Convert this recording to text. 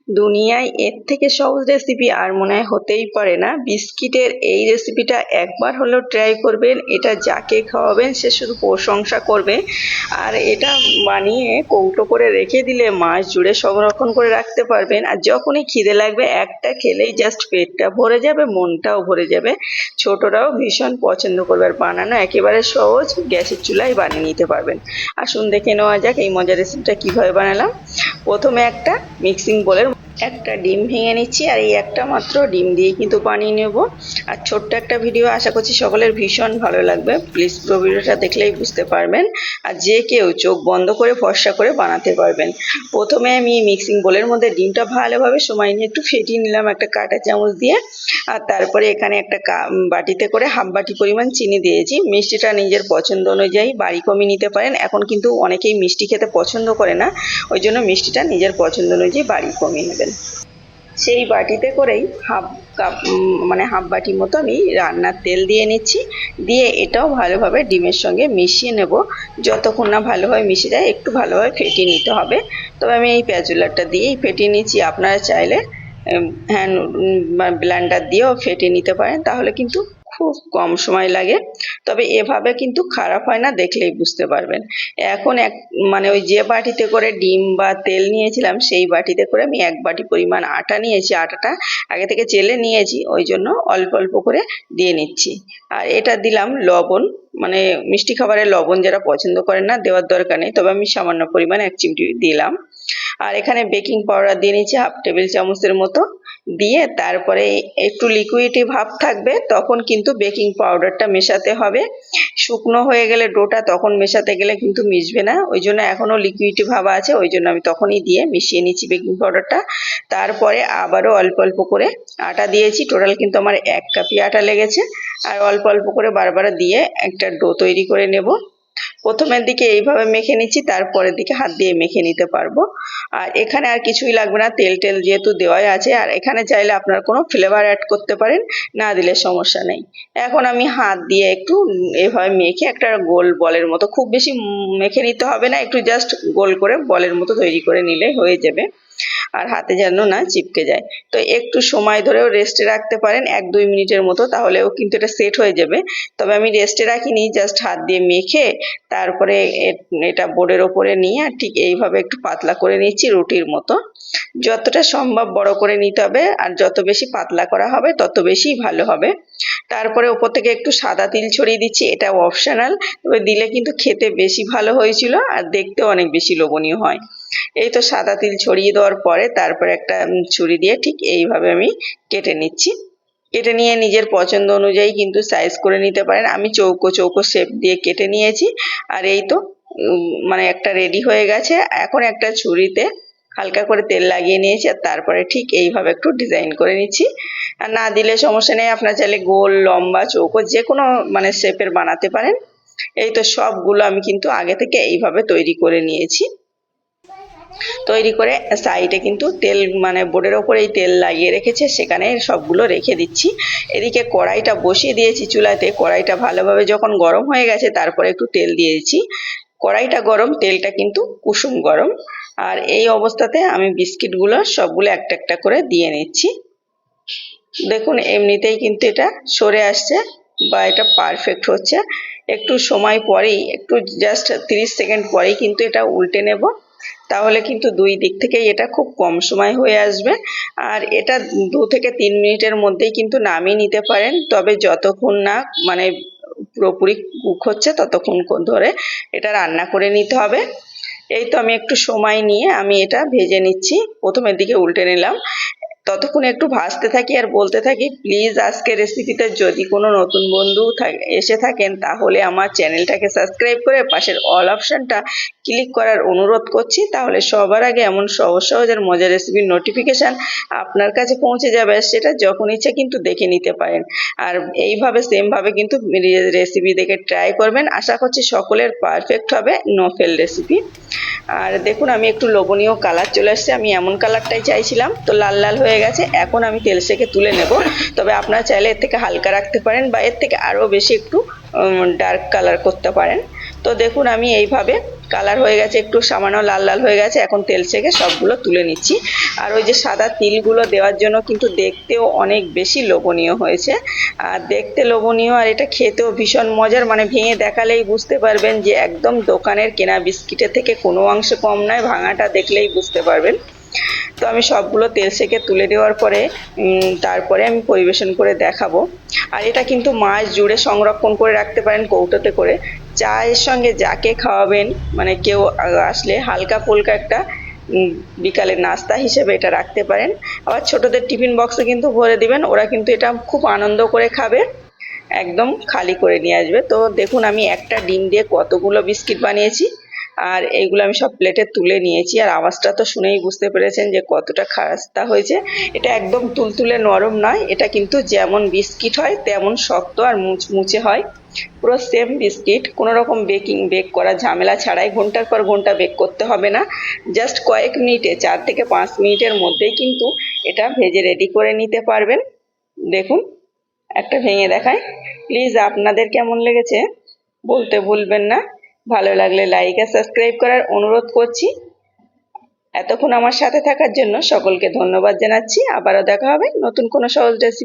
দুনিয়ায় এর থেকে সহজ রেসিপি আর মনে হয় হতেই পারে না। বিস্কিটের এই রেসিপিটা একবার হলেও ট্রাই করবেন, এটা যাকে খাওয়াবেন সে শুধু প্রশংসা করবে। আর এটা বানিয়ে কৌটো করে রেখে দিলে মাস জুড়ে সংরক্ষণ করে রাখতে পারবেন। আর যখনই খিদে লাগবে একটা খেলেই জাস্ট পেটটা ভরে যাবে, মনটাও ভরে যাবে। ছোটরাও ভীষণ পছন্দ করবে। আর বানানো একেবারে সহজ, গ্যাসের চুলায় বানিয়ে নিতে পারবেন। আসুন দেখে নেওয়া যাক এই মজার রেসিপিটা কিভাবে বানালাম। প্রথমে একটা মিক্সিং বোলের একটা ডিম ভেঙে নিচ্ছি, আর এই একটা মাত্র ডিম দিয়ে কিন্তু বানিয়ে নেব। আর ছোট্ট একটা ভিডিও, আশা করছি সকলের ভীষণ ভালো লাগবে। প্লিজ পুরো ভিডিওটা দেখলেই বুঝতে পারবেন, আর যে কেউ চোখ বন্ধ করে ফর্সা করে বানাতে পারবেন। প্রথমে আমি মিক্সিং বোলের মধ্যে ডিমটা ভালোভাবে সময় নিয়ে একটু ফেটিয়ে নিলাম একটা কাঁটা চামচ দিয়ে। আর তারপরে এখানে একটা বাটিতে করে হাফ বাটি পরিমাণ চিনি দিয়েছি। মিষ্টিটা নিজের পছন্দ অনুযায়ী বাড়ি কমিয়ে নিতে পারেন। এখন কিন্তু অনেকেই মিষ্টি খেতে পছন্দ করে না, ওই জন্য মিষ্টিটা নিজের পছন্দ অনুযায়ী বাড়ি কমিয়ে নেবেন। সেই বাটিতে করেই হাফ কাপ মানে হাফ বাটি মতো আমি রান্নার তেল দিয়ে নিচ্ছি। দিয়ে এটাও ভালোভাবে ডিমের সঙ্গে মিশিয়ে নেব। যতক্ষণ না ভালোভাবে মিশে যায় একটু ভালোভাবে ফেটিয়ে নিতে হবে। তবে আমি এই প্যাচুলারটা দিয়েই ফেটিয়ে নিচ্ছি। আপনারা চাইলে হ্যান্ড ব্লেন্ডার দিয়েও ফেটিয়ে নিতে পারেন, তাহলে কিন্তু খুব কম সময় লাগে। তবে এভাবে কিন্তু খারাপ হয় না, দেখলেই বুঝতে পারবেন। এখন মানে ওই যে বাটিতে করে ডিম বা তেল নিয়েছিলাম সেই বাটিতে করে আমি এক বাটি পরিমাণ আটা নিয়েছি। আটাটা আগে থেকে চেলে নিয়েছি, ওই জন্য অল্প অল্প করে দিয়ে নিচ্ছি। আর এটা দিলাম লবণ, মানে মিষ্টি খাবারে লবণ যারা পছন্দ করেন না দেওয়ার দরকার নেই, তবে আমি সামান্য পরিমাণে এক চিমটি দিলাম। আর এখানে বেকিং পাউডার দিয়ে নিচ্ছি হাফ টেবিল চামচের মতো। দিয়ে তারপরে একটু লিকুইডি ভাব থাকবে, তখন কিন্তু বেকিং পাউডারটা মেশাতে হবে। শুকনো হয়ে গেলে ডোটা তখন মেশাতে গেলে কিন্তু মিশবে না, ওই জন্য এখনো লিকুইডি ভাব আছে, ওই জন্য আমি তখনই দিয়ে মিশিয়ে নিচ্ছি বেকিং পাউডারটা। তারপরে আবারও অল্প অল্প করে আটা দিয়েছি। টোটাল কিন্তু আমার 1 কাপই আটা লেগেছে। আর অল্প অল্প করে বারবার দিয়ে একটা ডো তৈরি করে নেব। প্রথমের দিকে এইভাবে মেখে নিচ্ছি, তারপরের দিকে হাত দিয়ে মেখে নিতে পারবো। আর এখানে আর কিছুই লাগবে না, তেল টেল যেহেতু দেওয়াই আছে। আর এখানে চাইলে আপনার কোনো ফ্লেভার অ্যাড করতে পারেন, না দিলে সমস্যা নেই। এখন আমি হাত দিয়ে একটু এভাবে মেখে একটা গোল বলের মতো, খুব বেশি মেখে নিতে হবে না, একটু জাস্ট গোল করে বলের মতো তৈরি করে নিলে হয়ে যাবে। আর হাতে যেন না চিপকে যায়। তো একটু সময় ধরেও রেস্টে রাখতে পারেন, 1-2 মিনিটের মতো, তাহলেও কিন্তু এটা সেট হয়ে যাবে। তবে আমি রেস্টে রাখিনি, জাস্ট হাত দিয়ে মেখে তারপরে এটা বোর্ডের ওপরে নিয়ে ঠিক এইভাবে একটু পাতলা করে নিচ্ছি রুটির মতো। যতটা সম্ভব বড় করে নিতে হবে, আর যত বেশি পাতলা করা হবে তত বেশি ভালো হবে। তারপরে ওপর থেকে একটু সাদা তিল ছড়িয়ে দিচ্ছি, এটা অপশনাল, তবে দিলে কিন্তু খেতে বেশি ভালো হয়েছিল আর দেখতেও অনেক বেশি লোভনীয় হয়। এই তো সাদা তিল ছড়িয়ে দেওয়ার পরে তারপরে একটা ছুরি দিয়ে ঠিক এইভাবে আমি কেটে নিচ্ছি। কেটে নিয়ে নিজের পছন্দ অনুযায়ী কিন্তু সাইজ করে নিতে পারেন। আমি চৌকো চৌকো শেপ দিয়ে কেটে নিয়েছি। আর এই তো মানে একটা রেডি হয়ে গেছে। এখন একটা ছুরিতে হালকা করে তেল লাগিয়ে নিয়েছি, আর তারপরে ঠিক এইভাবে একটু ডিজাইন করে নিচ্ছি। আর না দিলে সমস্যা নেই, আপনার চাইলে গোল, লম্বা, চৌকো যে কোনো মানে শেপের বানাতে পারেন। এই তো সবগুলো আমি কিন্তু আগে থেকে এইভাবে তৈরি করে নিয়েছি। তৈরি করে সাইডে কিন্তু তেল মানে বোর্ডের ওপরেই তেল লাগিয়ে রেখেছে, সেখানে সবগুলো রেখে দিচ্ছি। এদিকে কড়াইটা বসিয়ে দিয়েছি চুলাতে। কড়াইটা ভালোভাবে যখন গরম হয়ে গেছে তারপরে একটু তেল দিয়েছি। কড়াইটা গরম, তেলটা কিন্তু কুসুম গরম। আর এই অবস্থাতে আমি বিস্কিটগুলো সবগুলো একটা একটা করে দিয়ে নিচ্ছি। দেখুন এমনিতেই কিন্তু এটা সরে আসছে বা এটা পারফেক্ট হচ্ছে। একটু সময় পরেই, একটু জাস্ট 30 সেকেন্ড পরেই কিন্তু এটা উল্টে নেব, তাহলে কিন্তু দুই দিক থেকেই এটা খুব কম সময় হয়ে আসবে। আর এটা 2 থেকে 3 মিনিটের মধ্যেই কিন্তু নামিয়ে নিতে পারেন, তবে যতক্ষণ না মানে পুরোপুরি কুক হচ্ছে ততক্ষণ ধরে এটা রান্না করে নিতে হবে। এই তো আমি একটু সময় নিয়ে আমি এটা ভেজে নিচ্ছি। প্রথমের দিকে উল্টে নিলাম, ততক্ষণ একটু ভাজতে থাকি আর বলতে থাকি, প্লিজ আজকের রেসিপিতে যদি কোনো নতুন বন্ধু এসে থাকেন তাহলে আমার চ্যানেলটাকে সাবস্ক্রাইব করে পাশের অল অপশনটা ক্লিক করার অনুরোধ করছি, তাহলে সবার আগে এমন সহজ সহজ আর মজার রেসিপির নোটিফিকেশান আপনার কাছে পৌঁছে যাবে। সেটা যখন ইচ্ছে কিন্তু দেখে নিতে পারেন। আর এইভাবে সেমভাবে কিন্তু রেসিপি দেখে ট্রাই করবেন, আশা করছি সকলের পারফেক্ট হবে, নো ফেল রেসিপি। আর দেখুন আমি একটু লোভনীয় কালার চলে আসছে, আমি এমন কালারটাই চাইছিলাম, তো লাল লাল হয়ে গেছে। এখন আমি তেল সেকে তুলে নেব, তবে আপনারা চাইলে এর থেকে হালকা রাখতে পারেন বা এর থেকে আরও বেশি একটু ডার্ক কালার করতে পারেন। তো দেখুন আমি এইভাবে কালার হয়ে গেছে, একটু সামান্য লাল লাল হয়ে গেছে। এখন তেল থেকে সবগুলো তুলে নিচ্ছি। আর ওই যে সাদা তিলগুলো দেওয়ার জন্য কিন্তু দেখতেও অনেক বেশি লোভনীয় হয়েছে। আর দেখতে লোভনীয়, আর এটা খেতেও ভীষণ মজার, মানে ভেঙে দেখালেই বুঝতে পারবেন যে একদম দোকানের কেনা বিস্কিটের থেকে কোনো অংশে কম নয়, ভাঙাটা দেখলেই বুঝতে পারবেন। তো আমি সবগুলো তেল সেকে তুলে দেওয়ার পরে তারপরে আমি পরিবেশন করে দেখাবো। আর এটা কিন্তু মাস জুড়ে সংরক্ষণ করে রাখতে পারেন কৌটোতে করে। চায়ের সঙ্গে যাকে খাওয়াবেন, মানে কেউ আসলে হালকা ফুলকা একটা বিকালের নাস্তা হিসেবে এটা রাখতে পারেন। আবার ছোটদের টিফিন বক্সে কিন্তু ভরে দিবেন, ওরা কিন্তু এটা খুব আনন্দ করে খাবে, একদম খালি করে নিয়ে আসবে। তো দেখুন আমি একটা ডিম দিয়ে কতগুলো বিস্কিট বানিয়েছি, আর এইগুলো আমি সব প্লেটে তুলে নিয়েছি। আর আওয়াজটা তো শুনেই বুঝতে পেরেছেন যে কতটা খাস্তা হয়েছে। এটা একদম তুলতুলে নরম নয়, এটা কিন্তু যেমন বিস্কিট হয় তেমন শক্ত আর মুচমুচে হয়, পুরো সেম বিস্কিট। কোনো রকম বেক করা ঝামেলা ছাড়াই ঘন্টার পর ঘন্টা বেক করতে হবে না, জাস্ট কয়েক মিনিটে 4 থেকে 5 মিনিটের মধ্যেই কিন্তু এটা ভেজে রেডি করে নিতে পারবেন। দেখুন একটা ভেঙে দেখাই। প্লিজ আপনাদের কেমন লেগেছে বলতে ভুলবেন না। ভালো লাগলে লাইক আর সাবস্ক্রাইব করার অনুরোধ করছি। এতক্ষণ আমার সাথে থাকার জন্য সকলকে ধন্যবাদ জানাচ্ছি। আবারও দেখা হবে নতুন কোনো সহজ রেসিপি।